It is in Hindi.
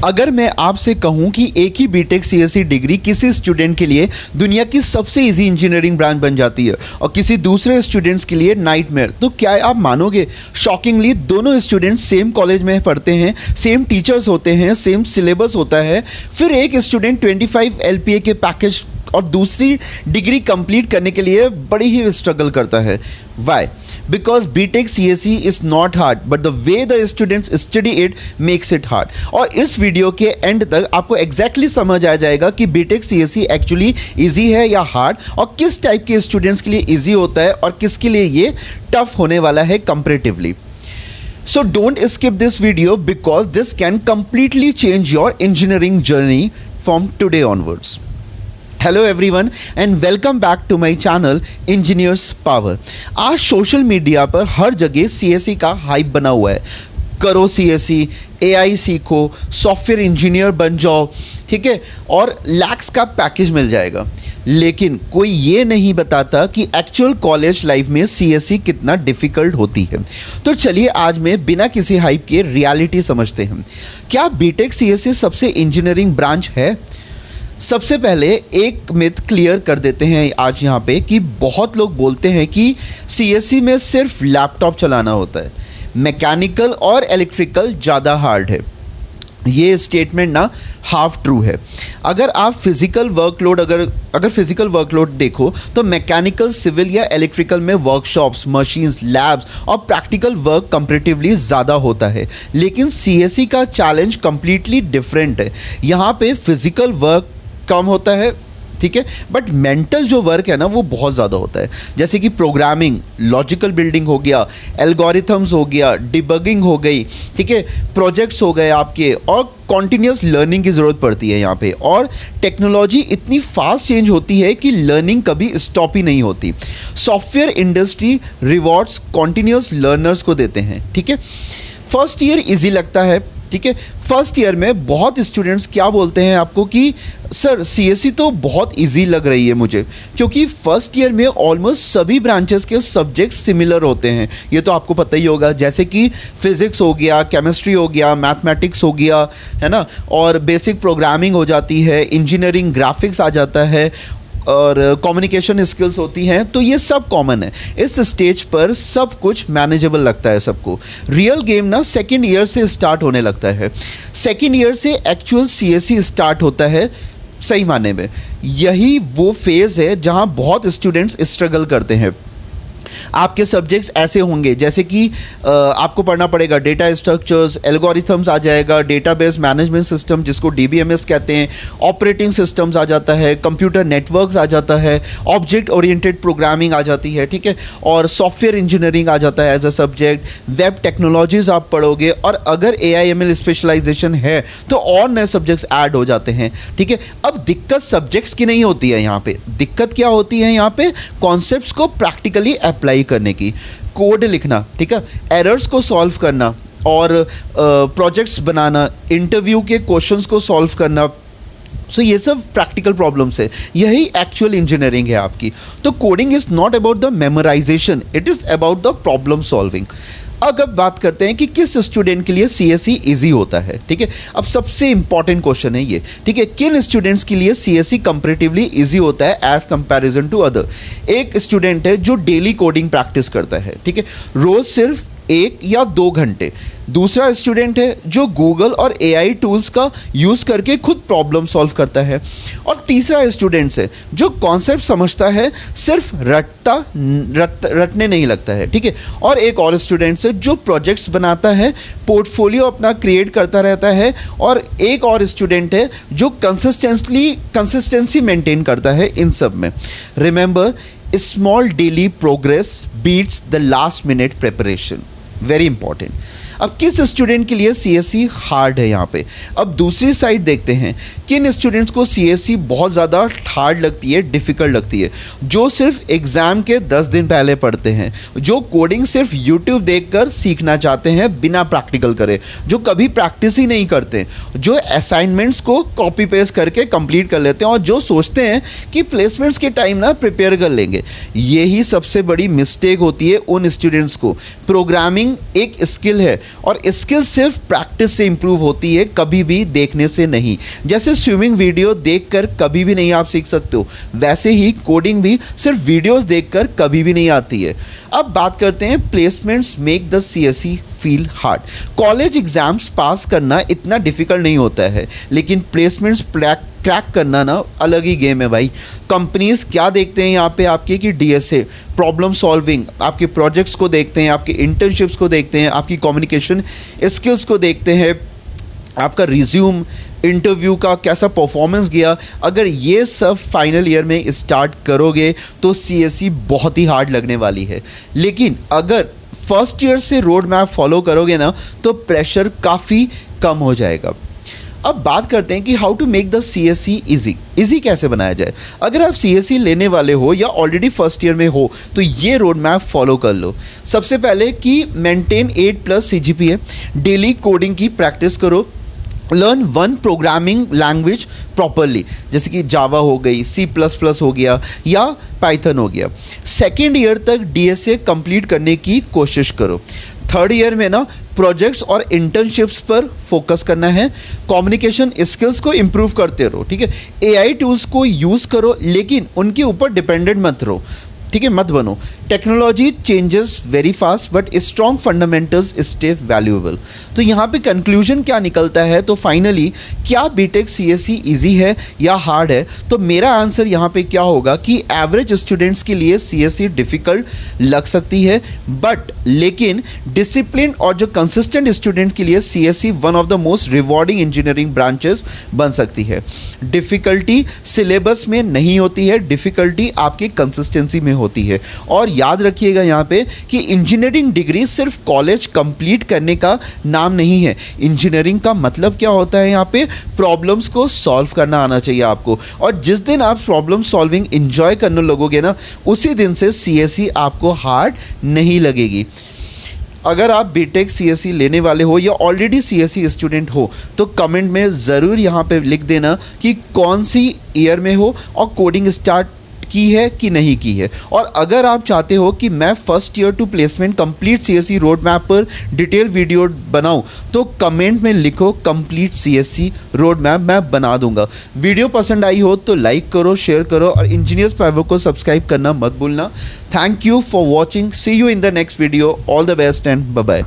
अगर मैं आपसे कहूं कि एक ही बीटेक सीएससी डिग्री किसी स्टूडेंट के लिए दुनिया की सबसे इजी इंजीनियरिंग ब्रांच बन जाती है और किसी दूसरे स्टूडेंट्स के लिए नाइटमेयर, तो क्या आप मानोगे? शॉकिंगली दोनों स्टूडेंट्स सेम कॉलेज में पढ़ते हैं, सेम टीचर्स होते हैं, सेम सिलेबस होता है, फिर एक स्टूडेंट 25 LPA के पैकेज और दूसरी डिग्री कंप्लीट करने के लिए बड़ी ही स्ट्रगल करता है। Why? Because B Tech CSE is not hard, but the way the students study it makes it hard. और इस वीडियो के एंड तक आपको एग्जैक्टली समझ आ जाएगा कि बीटेक सीएससी एक्चुअली इजी है या हार्ड, और किस टाइप के स्टूडेंट्स के लिए इजी होता है और किसके लिए ये टफ होने वाला है comparatively. So don't skip this video because this can completely change your engineering journey from today onwards. Hello everyone and welcome back to my channel Engineers Power। आज सोशल मीडिया पर हर जगह CSE का हाइप बना हुआ है। करो CSE, AI सीखो, सॉफ्टवेयर इंजीनियर बन जाओ, ठीक है, और लैक्स का पैकेज मिल जाएगा। लेकिन कोई ये नहीं बताता कि एक्चुअल कॉलेज लाइफ में CSE कितना डिफ़िकल्ट होती है। तो चलिए आज मैं बिना किसी हाइप के रियलिटी समझते हैं। क्या बीटेक CSE सबसे इंजीनियरिंग ब्रांच है? सबसे पहले एक मिथ क्लियर कर देते हैं आज यहाँ पे कि बहुत लोग बोलते हैं कि CSE में सिर्फ लैपटॉप चलाना होता है, मैकेनिकल और इलेक्ट्रिकल ज़्यादा हार्ड है। ये स्टेटमेंट ना हाफ ट्रू है। अगर आप फिजिकल वर्कलोड अगर फिजिकल वर्कलोड देखो तो मैकेनिकल, सिविल या इलेक्ट्रिकल में वर्कशॉप्स, मशीन्स, लैब्स और प्रैक्टिकल वर्क कंपैरेटिवली ज़्यादा होता है। लेकिन CSE का चैलेंज कंप्लीटली डिफरेंट है। यहाँ पे फिजिकल वर्क कम होता है, ठीक है, बट मेंटल जो वर्क है ना वो बहुत ज़्यादा होता है। जैसे कि प्रोग्रामिंग, लॉजिकल बिल्डिंग हो गया, एल्गोरिथम्स हो गया, डिबगिंग हो गई, ठीक है, प्रोजेक्ट्स हो गए आपके, और कॉन्टिन्यूस लर्निंग की ज़रूरत पड़ती है यहाँ पे। और टेक्नोलॉजी इतनी फास्ट चेंज होती है कि लर्निंग कभी स्टॉप ही नहीं होती। Software industry rewards continuous learners को देते हैं, ठीक है। फर्स्ट ईयर ईजी लगता है, ठीक है। फर्स्ट ईयर में बहुत स्टूडेंट्स क्या बोलते हैं आपको कि सर CSE तो बहुत इजी लग रही है मुझे, क्योंकि फर्स्ट ईयर में ऑलमोस्ट सभी ब्रांचेस के सब्जेक्ट्स सिमिलर होते हैं। ये तो आपको पता ही होगा, जैसे कि फिजिक्स हो गया, केमिस्ट्री हो गया, मैथमेटिक्स हो गया, है ना, और बेसिक प्रोग्रामिंग हो जाती है, इंजीनियरिंग ग्राफिक्स आ जाता है, और कम्युनिकेशन स्किल्स होती हैं। तो ये सब कॉमन है। इस स्टेज पर सब कुछ मैनेजेबल लगता है सबको। रियल गेम ना सेकेंड ईयर से स्टार्ट होने लगता है। सेकेंड ईयर से एक्चुअल CSE स्टार्ट होता है सही माने में। यही वो फेज़ है जहां बहुत स्टूडेंट्स स्ट्रगल करते हैं। आपके सब्जेक्ट्स ऐसे होंगे जैसे कि आपको पढ़ना पड़ेगा डेटा स्ट्रक्चर्स, एल्गोरिथम्स आ जाएगा, डेटाबेस मैनेजमेंट सिस्टम जिसको DBMS कहते हैं, ऑपरेटिंग सिस्टम्स आ जाता है, कंप्यूटर नेटवर्क्स आ जाता है, ऑब्जेक्ट ओरिएंटेड प्रोग्रामिंग आ जाती है, ठीक है, और सॉफ्टवेयर इंजीनियरिंग आ जाता है as a subject. Web technologies आप पढ़ोगे, और अगर AI/ML स्पेशलाइजेशन है तो और नए सब्जेक्ट्स ऐड हो जाते हैं, ठीक है। अब दिक्कत सब्जेक्ट्स की नहीं होती है यहाँ पे। दिक्कत क्या होती है यहाँ पे? कॉन्सेप्ट्स को प्रैक्टिकली अप्लाई करने की, कोड लिखना, ठीक है, एरर्स को सॉल्व करना, और प्रोजेक्ट्स बनाना, इंटरव्यू के क्वेश्चंस को सॉल्व करना। सो ये सब प्रैक्टिकल प्रॉब्लम्स है। यही एक्चुअल इंजीनियरिंग है आपकी। तो coding is not about the memorisation, it is about the problem solving. अब बात करते हैं कि किस स्टूडेंट के लिए CSE इजी होता है, ठीक है। अब सबसे इंपॉर्टेंट क्वेश्चन है ये, ठीक है, किन स्टूडेंट्स के लिए CSE कंपैरेटिवली इजी होता है एज कंपैरिजन टू अदर। एक स्टूडेंट है जो डेली कोडिंग प्रैक्टिस करता है, ठीक है, रोज सिर्फ 1 या 2 घंटे। दूसरा स्टूडेंट है जो गूगल और AI टूल्स का यूज़ करके खुद प्रॉब्लम सॉल्व करता है। और तीसरा स्टूडेंट है जो कॉन्सेप्ट समझता है, सिर्फ रटने नहीं लगता है, ठीक है। और एक और स्टूडेंट है जो प्रोजेक्ट्स बनाता है, पोर्टफोलियो अपना क्रिएट करता रहता है। और एक और स्टूडेंट है जो कंसिस्टेंसी मेंटेन करता है इन सब में। Remember, small daily progress beats the last minute preparation. Very important. अब किस स्टूडेंट के लिए CSE हार्ड है यहाँ पे? अब दूसरी साइड देखते हैं किन स्टूडेंट्स को CSE बहुत ज़्यादा हार्ड लगती है, डिफ़िकल्ट लगती है। जो सिर्फ एग्ज़ाम के 10 दिन पहले पढ़ते हैं, जो कोडिंग सिर्फ YouTube देखकर सीखना चाहते हैं बिना प्रैक्टिकल करे, जो कभी प्रैक्टिस ही नहीं करते, जो असाइनमेंट्स को कॉपी पेस्ट करके कंप्लीट कर लेते हैं, और जो सोचते हैं कि प्लेसमेंट्स के टाइम ना प्रिपेयर कर लेंगे। यही सबसे बड़ी मिस्टेक होती है उन स्टूडेंट्स को। प्रोग्रामिंग एक स्किल है, और स्किल सिर्फ प्रैक्टिस से इंप्रूव होती है, कभी भी देखने से नहीं। जैसे स्विमिंग वीडियो देखकर कभी भी नहीं आप सीख सकते हो, वैसे ही कोडिंग भी सिर्फ वीडियोस देखकर कभी भी नहीं आती है। अब बात करते हैं placements make the CSE feel hard. College exams pass करना इतना डिफिकल्ट नहीं होता है, लेकिन प्लेसमेंट्स क्रैक करना ना अलग ही गेम है भाई। कंपनीज क्या देखते हैं यहाँ पे आपके कि डीएसए, प्रॉब्लम सॉल्विंग, आपके प्रोजेक्ट्स को देखते हैं, आपके इंटर्नशिप्स को देखते हैं, आपकी कम्युनिकेशन स्किल्स को देखते हैं, आपका रिज्यूम, इंटरव्यू का कैसा परफॉर्मेंस गया। अगर ये सब फाइनल ईयर में स्टार्ट करोगे तो सीएसई बहुत ही हार्ड लगने वाली है। लेकिन अगर फर्स्ट ईयर से रोड मैप फॉलो करोगे ना तो प्रेशर काफ़ी कम हो जाएगा। अब बात करते हैं कि how to make the CSE easy कैसे बनाया जाए। अगर आप सीएसई लेने वाले हो या ऑलरेडी फर्स्ट ईयर में हो तो ये रोड मैप फॉलो कर लो। सबसे पहले कि मेंटेन 8+ CGPA, डेली कोडिंग की प्रैक्टिस करो, learn one programming language properly, जैसे कि जावा हो गई, C++ हो गया या पाइथन हो गया। सेकेंड ईयर तक डीएसए कंप्लीट करने की कोशिश करो। थर्ड ईयर में ना प्रोजेक्ट्स और इंटर्नशिप्स पर फोकस करना है। कम्युनिकेशन स्किल्स को इम्प्रूव करते रहो, ठीक है। एआई टूल्स को यूज़ करो, लेकिन उनके ऊपर डिपेंडेंट मत रहो, ठीक है, मत बनो। Technology changes very fast but strong fundamentals stay valuable. तो यहाँ पे कंक्लूजन क्या निकलता है, तो फाइनली क्या बीटेक सीएसई इजी है या हार्ड है? तो मेरा आंसर यहाँ पे क्या होगा कि एवरेज स्टूडेंट्स के लिए सीएसई डिफ़िकल्ट लग सकती है, बट लेकिन डिसिप्लिन और जो कंसिस्टेंट स्टूडेंट के लिए CSE one of the most rewarding engineering branches बन सकती है। डिफ़िकल्टी सिलेबस में नहीं होती है, डिफ़िकल्टी आपकी कंसिस्टेंसी में होती है। और याद रखिएगा यहाँ पे कि इंजीनियरिंग डिग्री सिर्फ कॉलेज कंप्लीट करने का नाम नहीं है। इंजीनियरिंग का मतलब क्या होता है, यहाँ पे प्रॉब्लम्स को सॉल्व करना आना चाहिए आपको। और जिस दिन आप प्रॉब्लम सॉल्विंग एंजॉय करने लगोगे ना, उसी दिन से सीएसई आपको हार्ड नहीं लगेगी। अगर आप बीटेक सीएसई लेने वाले हो या ऑलरेडी सीएसई स्टूडेंट हो तो कमेंट में ज़रूर यहाँ पे लिख देना कि कौन सी ईयर में हो और कोडिंग स्टार्ट की है कि नहीं की है। और अगर आप चाहते हो कि मैं first year to placement complete CSE road map पर डिटेल वीडियो बनाऊं तो कमेंट में लिखो कंप्लीट सीएसई रोड मैप, मैं बना दूंगा। वीडियो पसंद आई हो तो लाइक करो, शेयर करो और इंजीनियर्स पावर को सब्सक्राइब करना मत भूलना। Thank you for watching, see you in the next video, all the best and bye bye.